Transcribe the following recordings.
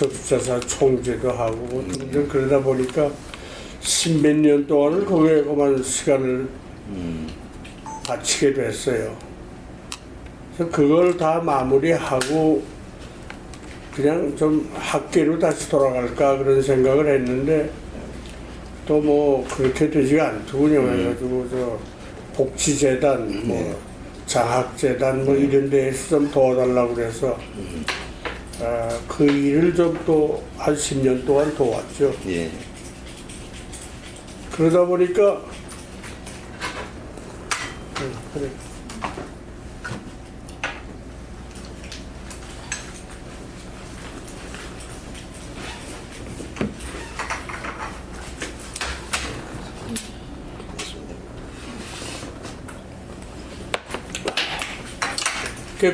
적자사 총재도 하고 뭐 등등 그러다 보니까 십몇 년 동안을 거기에 그만 시간을 바치게 됐어요. 그래서 그걸 다 마무리하고 그냥 좀 학계로 다시 돌아갈까 그런 생각을 했는데 또 뭐 그렇게 되지가 않더군요. 해가지고 저 복지재단 뭐 장학재단 뭐 이런 데에서 좀 도와달라고 그래서 그 일을 좀 또 한 10년 동안 도왔죠. 예. 그러다 보니까 그래.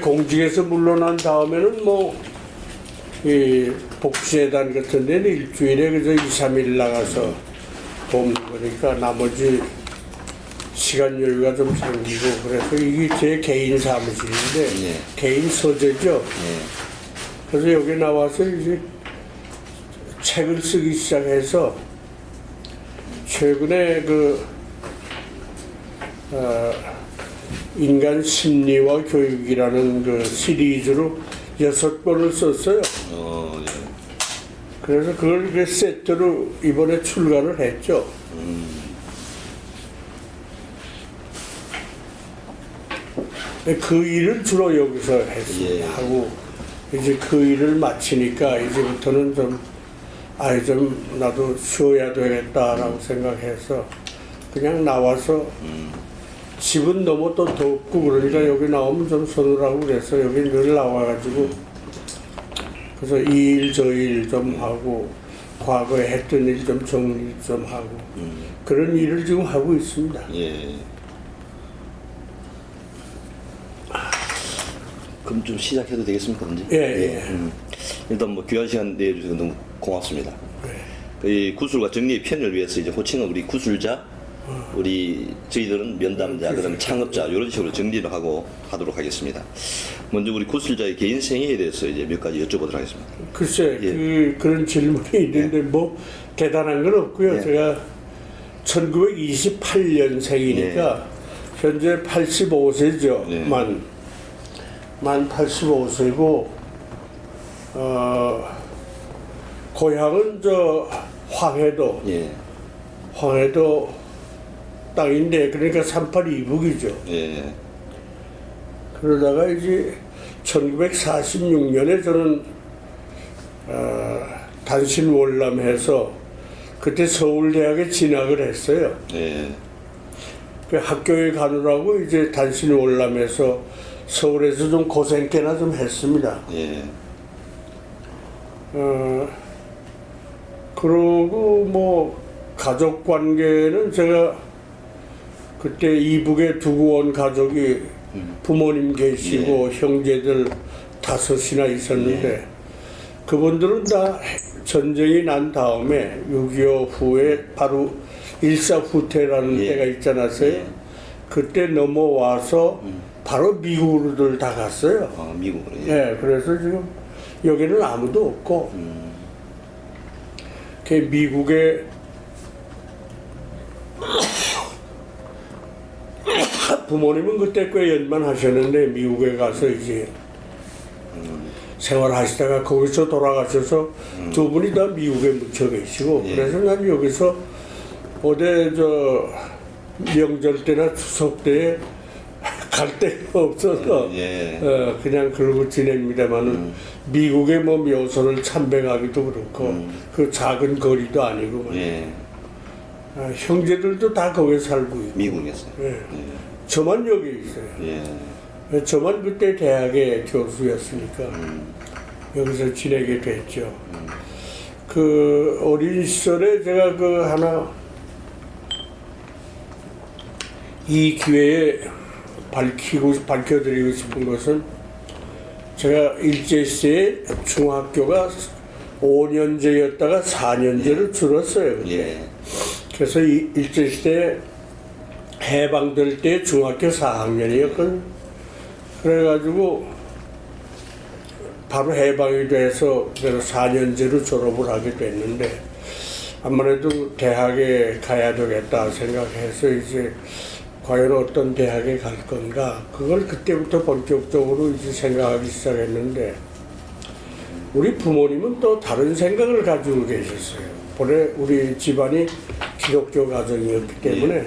공직에서 물러난 다음에는 이 복지재단 같은 데는 일주일에 그저 2, 3일 나가서 돕는 거니까 나머지 시간 여유가 좀 생기고 그래서 이게 제 개인 사무실인데 예. 개인 서재죠. 예. 그래서 여기 나와서 이제 책을 쓰기 시작해서 최근에 인간 심리와 교육이라는 그 시리즈로 6권을 썼어요. 예. 그래서 그걸 그 세트로 이번에 출간을 했죠. 그 일을 주로 여기서 예. 하고 이제 그 일을 마치니까 이제부터는 좀 나도 쉬어야 되겠다라고 생각해서 그냥 나와서 집은 너무 또 덥고 그러니까 여기 나오면 좀 서늘하고 그래서 여기 늘 나와가지고 그래서 이 일 저 일 좀 하고 과거에 했던 일 좀 정리 좀 하고 그런 일을 지금 하고 있습니다. 예. 그럼 좀 시작해도 되겠습니까, 먼저? 예. 일단 뭐 귀한 시간 내주셔서 너무 고맙습니다. 이 구술과 정리의 편을 위해서 이제 호칭은 우리 구술자, 저희들은 면담자, 그다음에 창업자 이런 식으로 정리를 하도록 하겠습니다. 먼저 우리 구술자의 개인 생애에 대해서 이제 몇 가지 여쭤보도록 하겠습니다. 글쎄, 예. 그런 질문이 있는데 뭐 대단한 건 없고요. 예. 제가 1928년생이니까 현재 85세죠. 예. 만 85세고 고향은 저 황해도 예. 땅인데 그러니까 38 이북이죠. 예. 그러다가 이제 1946년에 저는 단신 월남해서 그때 서울대학에 진학을 했어요. 예. 그 학교에 가느라고 이제 단신 월남해서 서울에서 좀 고생 꽤나 좀 했습니다. 예. 그러고 뭐 가족 관계는 제가 그때 이북에 두고 온 가족이 부모님 계시고 형제들 5이나 있었는데 그분들은 다 전쟁이 난 다음에 6.25 후에 바로 일사후퇴라는 때가 있지 않았어요? 그때 넘어와서 바로 미국으로들 다 갔어요. 아, 미국으로. 예, 그래서 지금 여기는 아무도 없고 그 미국에 부모님은 그때 꽤 연만하셨는데 미국에 가서 이제 생활하시다가 거기서 돌아가셔서 두 분이 다 미국에 묻혀 계시고 그래서 난 여기서 어디 명절 때나 추석 때에 갈 데가 없어서 그냥 그러고 지냅니다만은 미국에 뭐 묘소를 참배하기도 그렇고 그 작은 거리도 아니고 형제들도 다 거기에 살고 있고 미국에서. 저만 여기 있어요. 저만 그때 대학의 교수였으니까 여기서 지내게 됐죠. 그 어린 시절에 제가 이 기회에 밝혀드리고 싶은 것은 제가 일제시대에 중학교가 5년제였다가 4년제로 줄었어요. 그때. 그래서 일제시대 해방될 때 중학교 4학년이었거든요. 그래가지고 바로 해방이 돼서 그래서 4년제로 졸업을 하게 됐는데 아무래도 대학에 가야 되겠다 생각해서 이제 과연 어떤 대학에 갈 건가 그걸 그때부터 본격적으로 이제 생각하기 시작했는데 우리 부모님은 또 다른 생각을 가지고 계셨어요. 본래 우리 집안이 기독교 가정이었기 때문에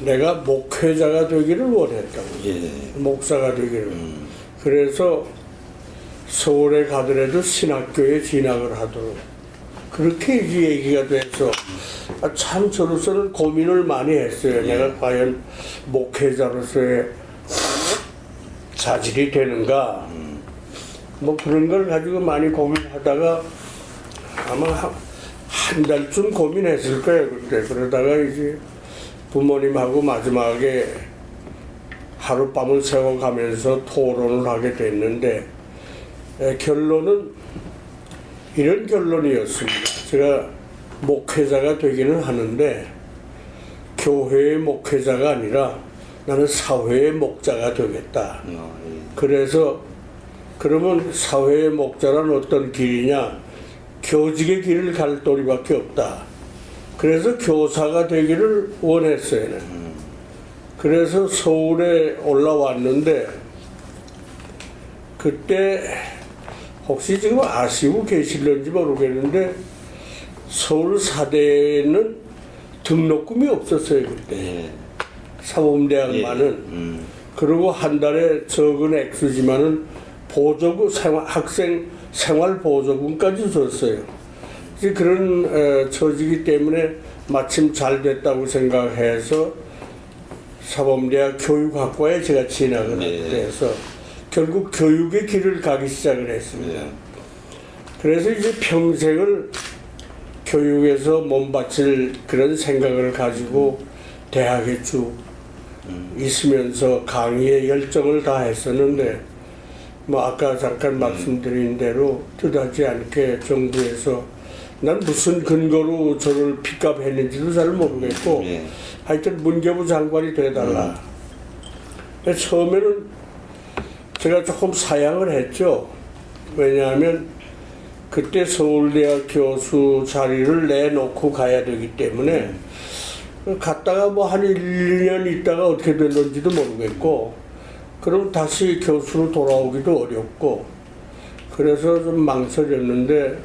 내가 목회자가 되기를 원했다고. 예. 목사가 되기를. 그래서 서울에 가더라도 신학교에 진학을 하도록 그렇게 이제 얘기가 돼서 참 저로서는 고민을 많이 했어요. 내가 과연 목회자로서의 자질이 되는가 뭐 그런 걸 가지고 많이 고민하다가 아마 한 달쯤 고민했을 거예요 그때. 그러다가 이제 부모님하고 마지막에 하룻밤을 새워가면서 토론을 하게 됐는데 결론은 이런 결론이었습니다. 제가 목회자가 되기는 하는데 교회의 목회자가 아니라 나는 사회의 목자가 되겠다. 그래서 그러면 사회의 목자란 어떤 길이냐? 교직의 길을 갈 도리밖에 없다. 그래서 교사가 되기를 원했어요. 그래서 서울에 올라왔는데 그때 혹시 지금 아시고 계실런지 모르겠는데 서울 사대에는 등록금이 없었어요 그때. 사범대학만은. 그리고 한 달에 적은 액수지만은 보조금 학생 생활 보조금까지 줬어요. 이제 그런 처지기 때문에 마침 잘 됐다고 생각해서 사범대학 교육학과에 제가 진학을 하게 돼서 결국 교육의 길을 가기 시작을 했습니다. 그래서 이제 평생을 교육에서 몸바칠 그런 생각을 가지고 대학에 쭉 있으면서 강의에 열정을 다했었는데 뭐 아까 잠깐 말씀드린 대로 뜻하지 않게 정부에서 난 무슨 근거로 저를 픽업했는지도 잘 모르겠고 하여튼 문교부 장관이 돼달라. 처음에는 제가 조금 사양을 했죠. 왜냐하면 그때 서울대학 교수 자리를 내놓고 가야 되기 때문에 갔다가 뭐 한 1, 2년 있다가 어떻게 됐는지도 모르겠고 그럼 다시 교수로 돌아오기도 어렵고 그래서 좀 망설였는데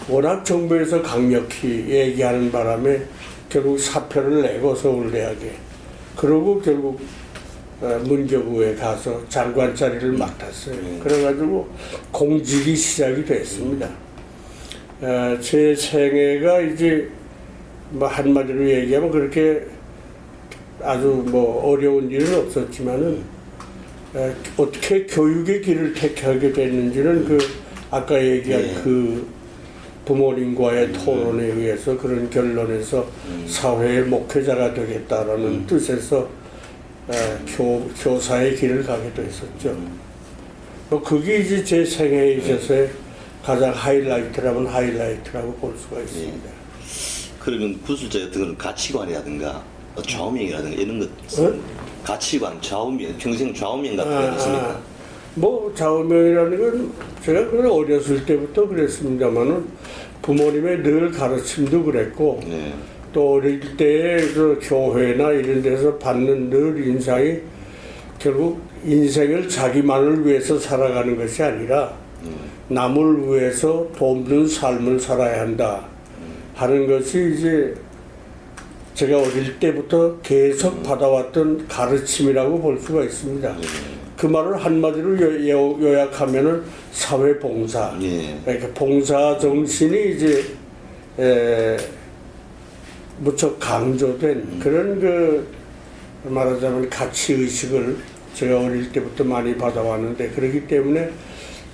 워낙 정부에서 강력히 얘기하는 바람에 결국 사표를 내고 서울대학에 그러고 결국 문교부에 가서 장관 자리를 맡았어요. 그래가지고 공직이 시작이 됐습니다. 제 생애가 이제 뭐 한마디로 얘기하면 그렇게 아주 뭐 어려운 일은 없었지만은 어떻게 교육의 길을 택하게 됐는지는 그 아까 얘기한 그 부모님과의 토론에 의해서 그런 결론에서 사회의 목회자가 되겠다라는 뜻에서 교사의 길을 가게 됐었죠. 그게 이제 제 생애에 있어서의 가장 하이라이트라면 하이라이트라고 볼 수가 있습니다. 그러면 구술자 같은 거는 가치관이라든가 좌우명이라든가 이런 것 가치관, 좌우명, 평생 좌우명 같은 거 있습니까? 뭐 좌우명이라는 건 제가 그래 어렸을 때부터 그랬습니다만은 부모님의 늘 가르침도 그랬고 또 어릴 때의 그 교회나 이런 데서 받는 늘 인상이 결국 인생을 자기만을 위해서 살아가는 것이 아니라 남을 위해서 돕는 삶을 살아야 한다 하는 것이 이제 제가 어릴 때부터 계속 받아왔던 가르침이라고 볼 수가 있습니다. 그 말을 한마디로 요약하면은 사회봉사. 그러니까 봉사 정신이 이제 무척 강조된 그런 그 말하자면 가치의식을 제가 어릴 때부터 많이 받아왔는데 그렇기 때문에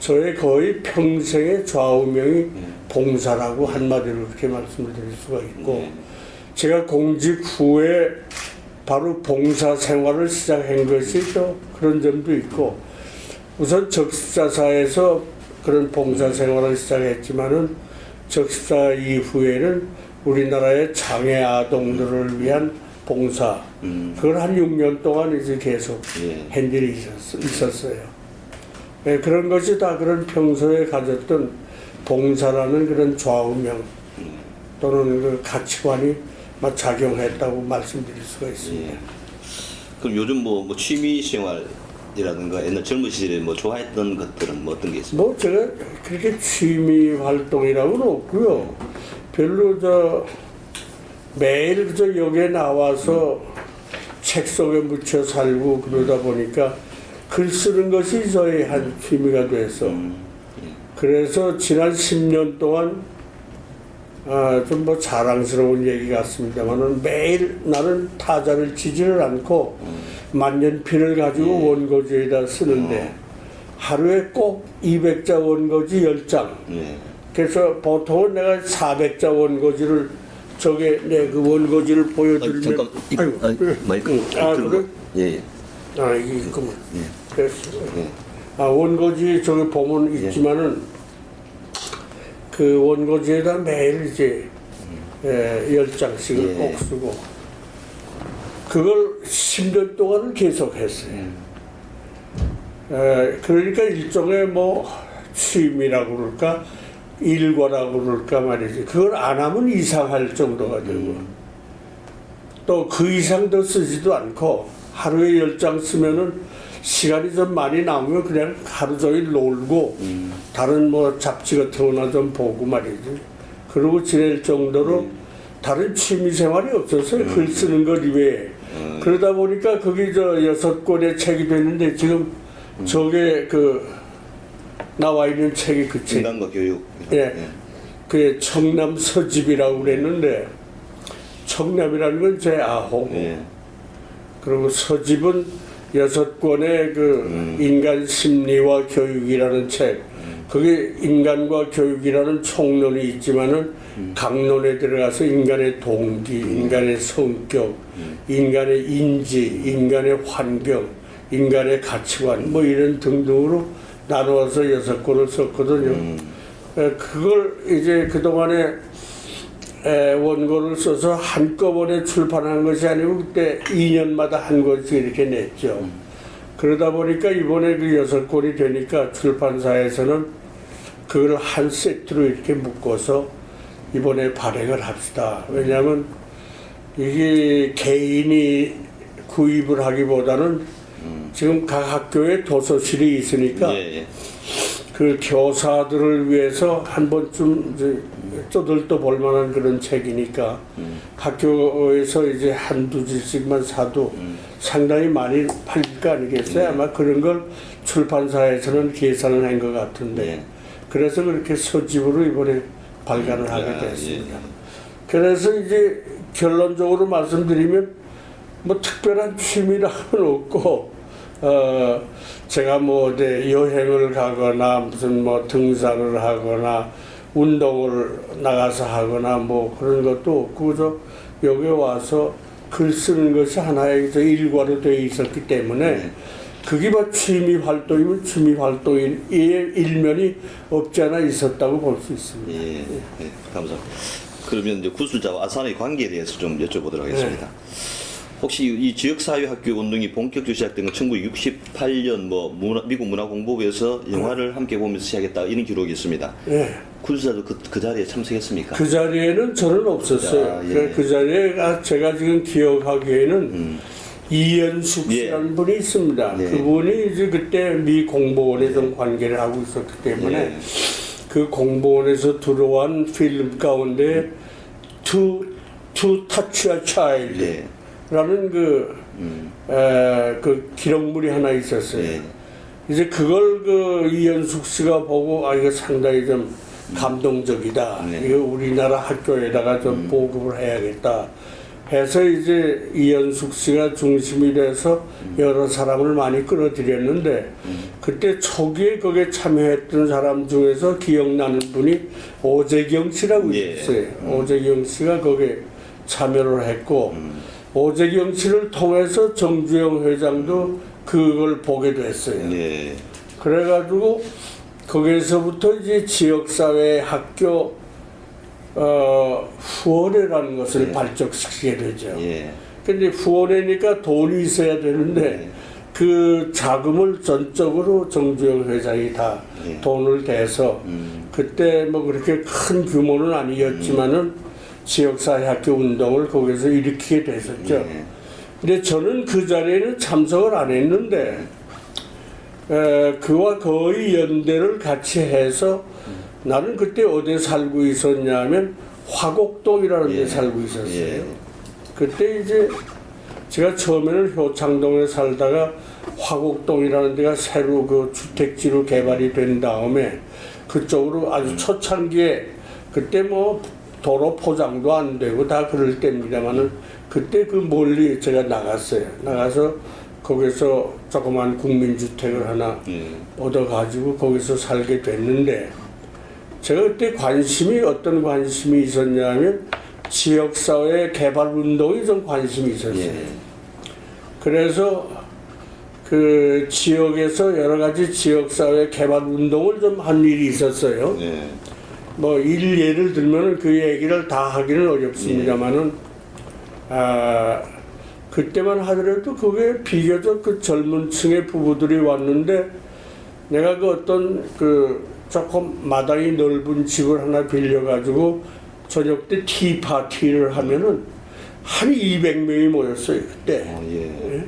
저의 거의 평생의 좌우명이 봉사라고 한마디로 그렇게 말씀을 드릴 수가 있고 제가 공직 후에 바로 봉사 생활을 시작한 것이 또 그런 점도 있고 우선 적십자사에서 그런 봉사 생활을 시작했지만은 적십사 이후에는 우리나라의 장애 아동들을 위한 봉사 그걸 한 6년 동안 이제 계속 한 일이 있었어요. 예, 그런 것이 다 그런 평소에 가졌던 봉사라는 그런 좌우명 또는 그 가치관이 막 작용했다고 말씀드릴 수가 있습니다. 예. 그럼 요즘 뭐 취미 생활이라든가 옛날 젊은 시절에 뭐 좋아했던 것들은 뭐 어떤 게 있습니까? 뭐 제가 그렇게 취미 활동이라고는 없고요. 별로 매일 그저 여기에 나와서 책 속에 묻혀 살고 그러다 보니까 글 쓰는 것이 저의 한 취미가 돼서 그래서 지난 10년 동안 좀 뭐 자랑스러운 얘기 같습니다만은 매일 나는 타자를 치지를 않고 만년필을 가지고 원고지에다 쓰는데 하루에 꼭 200자 원고지 10장. 예. 그래서 보통은 내가 400자 원고지를 저게 내 그 원고지를 보여드리면 잠깐 마이크 그래? 예, 예. 이게 있구만. 예. 그래서 예. 원고지 저기 보면 있지만은 그 원고지에다 매일 이제 10장씩을 예. 꼭 쓰고 그걸 10년 동안 계속했어요. 그러니까 일종의 뭐 취미라고 그럴까 일과라고 그럴까 말이지. 그걸 안 하면 이상할 정도가 되고 또 그 이상 더 쓰지도 않고 하루에 10장 쓰면은 시간이 좀 많이 남으면 그냥 하루 종일 놀고 다른 뭐 잡지 같은 거나 좀 보고 말이지. 그러고 지낼 정도로 다른 취미 생활이 없었어요. 글 쓰는 것 이외에. 그러다 보니까 거기 저 6권의 책이 됐는데 지금 저게 그 나와 있는 책이 그 책. 인간과 교육. 예. 그 청남 서집이라고 그랬는데 청남이라는 건 제 아홍. 예. 그리고 서집은 6권의 그 인간 심리와 교육이라는 책. 그게 인간과 교육이라는 총론이 있지만은 강론에 들어가서 인간의 동기, 인간의 성격, 인간의 인지, 인간의 환경, 인간의 가치관 뭐 이런 등등으로 나누어서 6권을 썼거든요. 그걸 이제 그동안에 원고를 써서 한꺼번에 출판한 것이 아니고 그때 2년마다 한 권씩 이렇게 냈죠. 그러다 보니까 이번에 그 6권이 되니까 출판사에서는 그걸 한 세트로 이렇게 묶어서 이번에 발행을 합시다. 왜냐하면 이게 개인이 구입을 하기보다는 지금 각 학교에 도서실이 있으니까 예. 그 교사들을 위해서 한 번쯤 이제 쪼들떠 볼 만한 그런 책이니까 학교에서 이제 한두 질씩만 사도 상당히 많이 팔릴 거 아니겠어요? 아마 그런 걸 출판사에서는 계산을 한 것 같은데 예. 그래서 그렇게 서집으로 이번에 발간을 하게 됐습니다. 그래서 이제 결론적으로 말씀드리면 뭐 특별한 취미라고는 없고 제가 뭐 어디 여행을 가거나 무슨 뭐 등산을 하거나 운동을 나가서 하거나 뭐 그런 것도 없고 저 여기 와서 글 쓰는 것이 하나의 저 일과로 되어 있었기 때문에 그게 뭐 취미 활동이면 취미 활동의 일면이 없지 않아 있었다고 볼 수 있습니다. 예. 예. 감사합니다. 그러면 이제 구술자와 아산의 관계에 대해서 좀 여쭤보도록 하겠습니다. 혹시 이 지역사회학교 운동이 본격적으로 시작된 건 1968년 뭐 미국 문화공보부에서 영화를 함께 보면서 시작했다 이런 기록이 있습니다. 예. 구술자도 그 자리에 참석했습니까? 그 자리에는 저는 없었어요. 예. 그 자리에 제가 지금 기억하기에는 이연숙 씨라는 분이 있습니다. 예. 그분이 이제 그때 미 공보원에 좀 관계를 하고 있었기 때문에 예. 그 공보원에서 들어온 필름 가운데 To Touch a Child 예. 라는 그 기록물이 하나 있었어요. 예. 이제 그걸 그 이연숙 씨가 보고 이거 상당히 좀 감동적이다. 네. 이거 우리나라 학교에다가 좀 보급을 해야겠다. 해서 이제 이연숙 씨가 중심이 돼서 여러 사람을 많이 끌어들였는데 그때 초기에 거기에 참여했던 사람 중에서 기억나는 분이 오재경 씨라고 예. 있었어요. 오재경 씨가 거기에 참여를 했고 오재경 씨를 통해서 정주영 회장도 그걸 보게 됐어요. 예. 그래가지고 거기에서부터 이제 지역사회 학교 후원회라는 것을 발족시키게 되죠. 예. 근데 후원회니까 돈이 있어야 되는데 그 자금을 전적으로 정주영 회장이 다 예. 돈을 대서 그때 뭐 그렇게 큰 규모는 아니었지만은 지역사회 학교 운동을 거기서 일으키게 됐었죠. 예. 근데 저는 그 자리에는 참석을 안 했는데 그와 거의 연대를 같이 해서 나는 그때 어디에 살고 있었냐면 화곡동이라는 데 예. 살고 있었어요. 예. 그때 이제 제가 처음에는 효창동에 살다가 화곡동이라는 데가 새로 그 주택지로 개발이 된 다음에 그쪽으로 아주 초창기에 그때 뭐 도로 포장도 안 되고 다 그럴 때입니다만은 그때 그 멀리 제가 나갔어요. 나가서 거기서 조그만 국민주택을 하나 얻어가지고 거기서 살게 됐는데 제가 그때 어떤 관심이 있었냐면 지역사회 개발 운동에 좀 관심이 있었어요. 예. 그래서 그 지역에서 여러 가지 지역사회 개발 운동을 좀 한 일이 있었어요. 예. 뭐 예를 들면 그 얘기를 다 하기는 어렵습니다만은 그때만 하더라도 그게 비교적 그 젊은 층의 부부들이 왔는데 내가 그 어떤 그 조금 마당이 넓은 집을 하나 빌려가지고 저녁 때 티파티를 하면은 한 200명이 모였어요 그때. 예.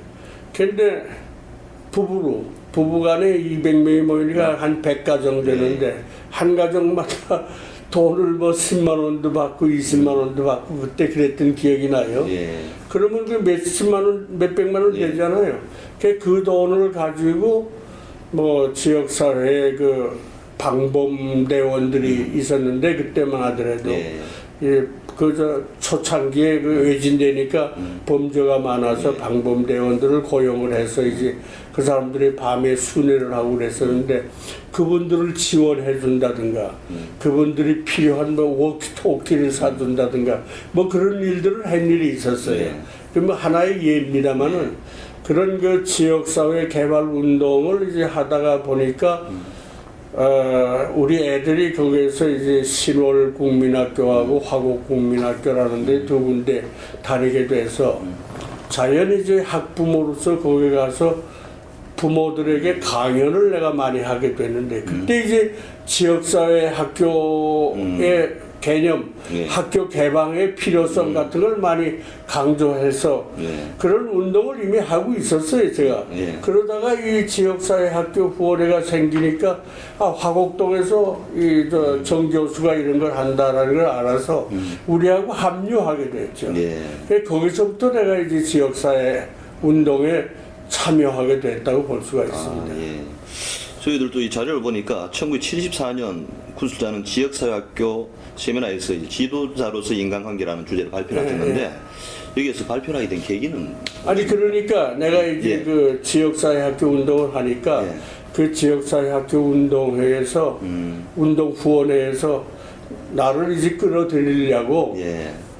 근데 부부간에 200명이 모이니까 한 100가정 되는데 한 가정마다 돈을 뭐 10만 원도 받고 20만 원도 받고 그때 그랬던 기억이 나요. 예. 그러면 그 몇십만 원, 몇백만 원 되잖아요. 그 돈을 가지고 뭐 지역사회에 그 방범대원들이 있었는데 그때만 하더라도 예, 그저 초창기에 그 외진되니까 범죄가 많아서 방범대원들을 고용을 해서 이제 그 사람들이 밤에 순회를 하고 그랬었는데 그분들을 지원해 준다든가 그분들이 필요한 뭐 워키토키를 사준다든가 뭐 그런 일들을 한 일이 있었어요. 그 뭐 하나의 예입니다만은 그런 그 지역사회 개발 운동을 이제 하다가 보니까 우리 애들이 거기에서 이제 신월 국민학교하고 화곡 국민학교라는 데 두 군데 다니게 돼서 자연히 이제 학부모로서 거기 가서 부모들에게 강연을 내가 많이 하게 됐는데 그때 이제 지역사회 학교의 개념, 학교 개방의 필요성 같은 걸 많이 강조해서 그런 운동을 이미 하고 있었어요, 제가. 그러다가 이 지역사회 학교 후원회가 생기니까 화곡동에서 정 교수가 이런 걸 한다라는 걸 알아서 우리하고 합류하게 됐죠. 그래서 거기서부터 내가 이제 지역사회 운동에 참여하게 됐다고 볼 수가 있습니다. 저희들도 이 자료를 보니까 1974년 구술자는 지역사회학교 세미나에서 이제 지도자로서 인간관계라는 주제를 발표를 했는데 여기에서 발표를 하게 된 계기는 아니 그러니까 내가 이제 그 지역사회학교 운동을 하니까 그 지역사회학교 운동회에서 운동 후원회에서 나를 이제 끌어들이려고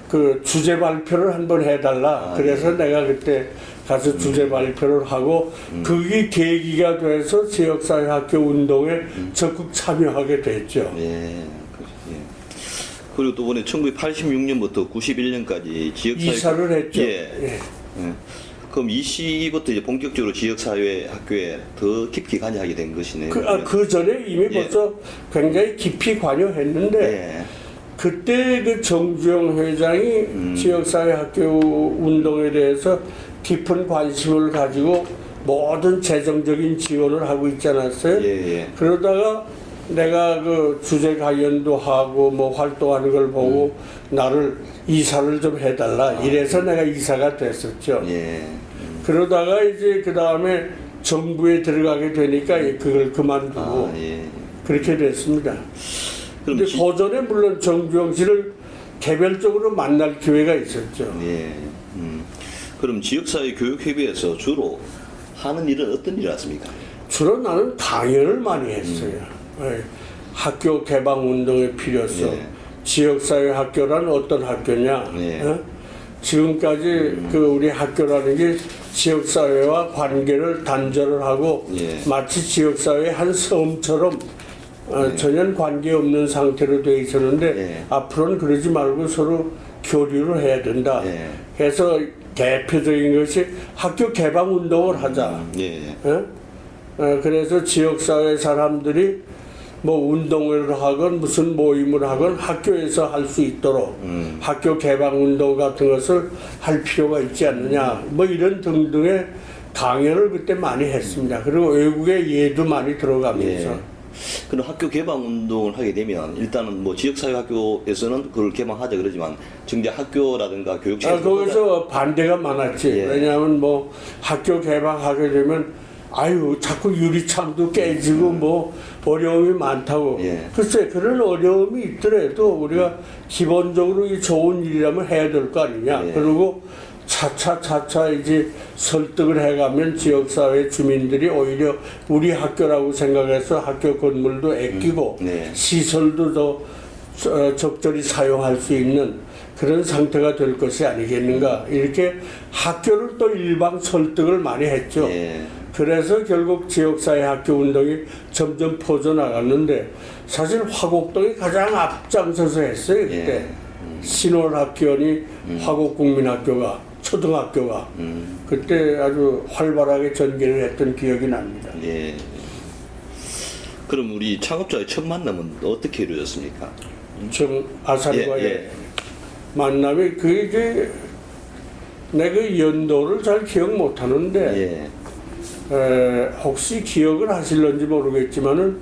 그 주제 발표를 한번 해달라. 그래서 내가 그때 가서 주제 발표를 하고 그게 계기가 돼서 지역사회학교 운동에 적극 참여하게 됐죠. 그리고 또 이번에 1986년부터 91년까지 지역사회 이사를 했죠. 그럼 이 시부터 이제 본격적으로 지역사회 학교에 더 깊이 관여하게 된 것이네요. 그 전에 이미 벌써 굉장히 깊이 관여했는데 그때 그 정주영 회장이 지역사회 학교 운동에 대해서 깊은 관심을 가지고 모든 재정적인 지원을 하고 있지 않았어요? 그러다가 내가 그 주제 가연도 하고 뭐 활동하는 걸 보고 나를 이사를 좀 해달라 이래서 내가 이사가 됐었죠. 그러다가 이제 그 다음에 정부에 들어가게 되니까 그걸 그만두고 그렇게 됐습니다. 근데 그 전에 물론 정주영 씨를 개별적으로 만날 기회가 있었죠. 그럼 지역사회 교육협의회에서 주로 하는 일은 어떤 일을 하십니까? 주로 나는 강연을 많이 했어요. 학교 개방 운동의 필요성, 지역사회 학교란 어떤 학교냐? 지금까지 그 우리 학교라는 게 지역사회와 관계를 단절을 하고 마치 지역사회의 한 섬처럼 전혀 관계없는 상태로 되어 있었는데 앞으로는 그러지 말고 서로 교류를 해야 된다. 그래서 대표적인 것이 학교 개방 운동을 하자. 예. 그래서 지역사회 사람들이 뭐 운동을 하건 무슨 모임을 하건 학교에서 할 수 있도록 학교 개방 운동 같은 것을 할 필요가 있지 않느냐 뭐 이런 등등의 강연을 그때 많이 했습니다. 그리고 외국의 예도 많이 들어가면서 예. 그럼 학교 개방 운동을 하게 되면 일단은 뭐 지역사회 학교에서는 그걸 개방하자 그러지만 정작 학교라든가 교육청에서 거기서 반대가 많았지. 예. 왜냐하면 뭐 학교 개방하게 되면 아유 자꾸 유리창도 깨지고 뭐 어려움이 많다고. 예. 글쎄 그런 어려움이 있더라도 우리가 기본적으로 이 좋은 일이라면 해야 될 거 아니냐. 예. 그리고 차차 이제 설득을 해가면 지역사회 주민들이 오히려 우리 학교라고 생각해서 학교 건물도 아끼고 네. 시설도 더 적절히 사용할 수 있는 그런 상태가 될 것이 아니겠는가. 이렇게 학교를 또 일방 설득을 많이 했죠. 예. 그래서 결국 지역사회 학교 운동이 점점 퍼져나갔는데 사실 화곡동이 가장 앞장서서 했어요. 그때 예. 신월학교니 화곡국민학교가 초등학교가 그때 아주 활발하게 전개를 했던 기억이 납니다. 예. 그럼 우리 창업자의 첫 만남은 어떻게 이루어졌습니까? 좀 아산과의 예. 만남이 그게 이제 내가 연도를 잘 기억 못 하는데 혹시 기억을 하실런지 모르겠지만은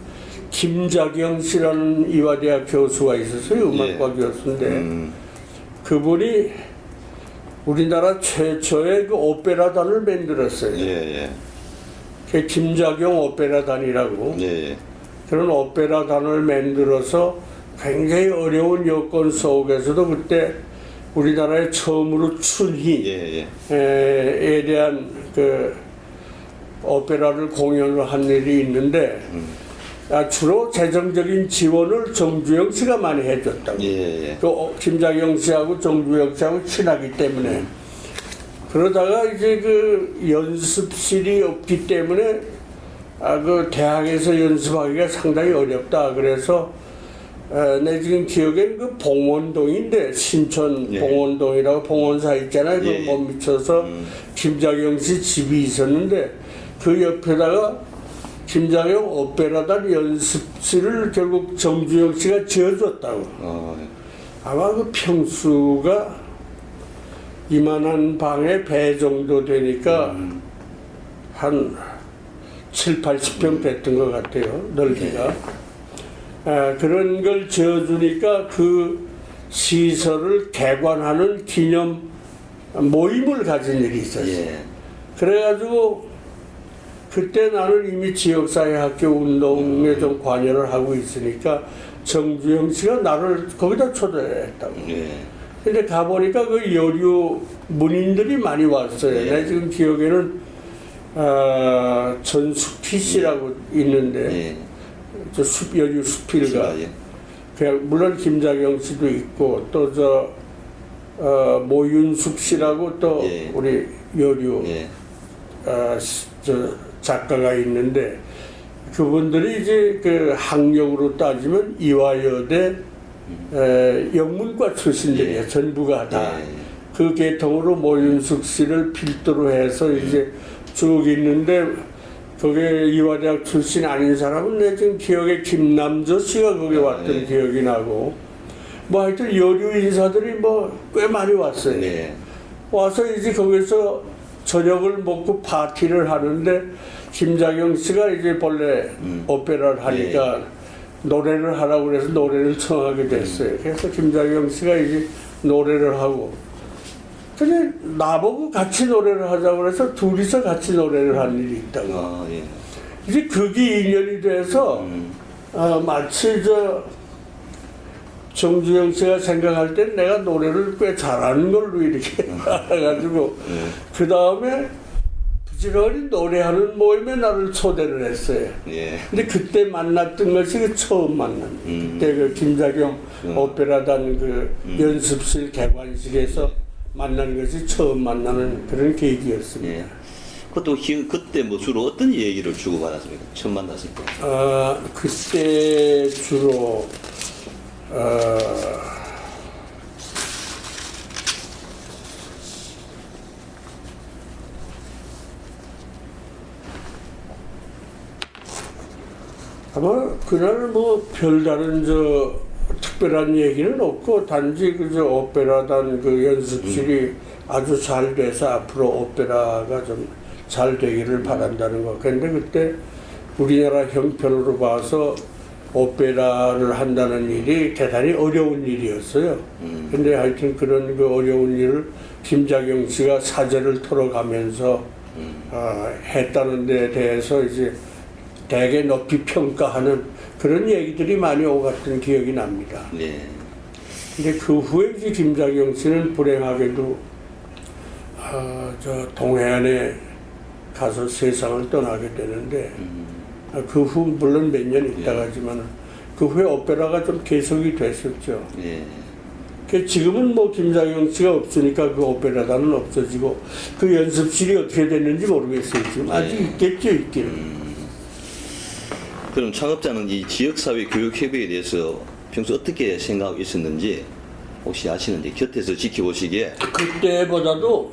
김자경 씨라는 이화대학 교수가 있었어요. 음악과 교수인데 그분이 우리나라 최초의 그 오페라단을 만들었어요. 예. 그 김자경 오페라단이라고 예. 그런 오페라단을 만들어서 굉장히 어려운 여건 속에서도 그때 우리나라에 처음으로 춘희에 대한 그 오페라를 공연을 한 일이 있는데 주로 재정적인 지원을 정주영 씨가 많이 해줬다고. 그 김자경 씨하고 정주영 씨하고 친하기 때문에 그러다가 이제 그 연습실이 없기 때문에 그 대학에서 연습하기가 상당히 어렵다. 그래서 내 지금 기억엔 그 봉원동인데 신촌 봉원동이라고 봉원사 있잖아요. 그 못 미쳐서 김자경 씨 집이 있었는데 그 옆에다가 김자경 오페라단 연습실을 결국 정주영 씨가 지어줬다고. 아마 그 평수가 이만한 방에 배 정도 되니까 한 7, 80평 됐던 것 같아요. 넓이가. 그런 걸 지어주니까 그 시설을 개관하는 기념 모임을 가진 일이 있었어요. 그래가지고 그때 나는 이미 지역사회 학교 운동에 좀 관여를 하고 있으니까 정주영 씨가 나를 거기다 초대했다고. 근데 가보니까 그 여류 문인들이 많이 왔어요. 내 지금 기억에는 전수피 씨라고 있는데 저 여류 수필가. 그냥 물론 김자경 씨도 있고 또 저 모윤숙 씨라고 또 우리 여류 저 작가가 있는데 그분들이 이제 그 학력으로 따지면 이화여대 영문과 출신들이에요. 전부가 다. 그 계통으로 모윤숙 씨를 필두로 해서 이제 쭉 있는데 거기에 이화대학 출신 아닌 사람은 내 지금 기억에 김남조 씨가 거기 왔던 기억이 나고 뭐 하여튼 여류 인사들이 뭐 꽤 많이 왔어요. 와서 이제 거기서 저녁을 먹고 파티를 하는데 김자경 씨가 이제 본래 오페라를 하니까 노래를 하라고 그래서 노래를 청하게 됐어요. 그래서 김자경 씨가 이제 노래를 하고 근데 나보고 같이 노래를 하자고 그래서 둘이서 같이 노래를 한 일이 있다고. 이제 그게 인연이 돼서 마치 저 정주영 씨가 생각할 땐 내가 노래를 꽤 잘하는 걸로 이렇게 알아가지고 그 다음에 부지런히 노래하는 모임에 나를 초대를 했어요. 근데 그때 만났던 것이 그 처음 만남. 그때 그 김자경 오페라단 그 연습실 개관식에서 만난 것이 처음 만나는 그런 계기였습니다. 그것도 그때 뭐 주로 어떤 얘기를 주고받았습니까? 처음 만났을 때. 그때 주로 아마 그날 뭐 별다른 특별한 얘기는 없고 단지 그저 오페라단 그 연습실이 아주 잘 돼서 앞으로 오페라가 좀 잘 되기를 바란다는 거. 근데 그때 우리나라 형편으로 봐서 오페라를 한다는 일이 대단히 어려운 일이었어요. 근데 하여튼 그런 그 어려운 일을 김자경 씨가 사제를 털어가면서 했다는 데 대해서 이제 되게 높이 평가하는 그런 얘기들이 많이 오갔던 기억이 납니다. 네. 근데 그 후에 이제 김자경 씨는 불행하게도 동해안에 가서 세상을 떠나게 되는데 그 후 물론 몇 년 있다가지만 그 후에 오페라가 좀 계속이 됐었죠. 네. 그 지금은 뭐 김자경 씨가 없으니까 그 오페라단은 없어지고 그 연습실이 어떻게 됐는지 모르겠어요. 지금 아직 있겠죠, 있기는. 그럼 창업자는 이 지역사회 교육협의에 대해서 평소 어떻게 생각하고 있었는지 혹시 아시는지 곁에서 지켜보시기에. 그때보다도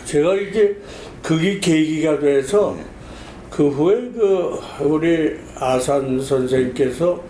제가 이제 그게 계기가 돼서 그 후에 그 우리 아산 선생님께서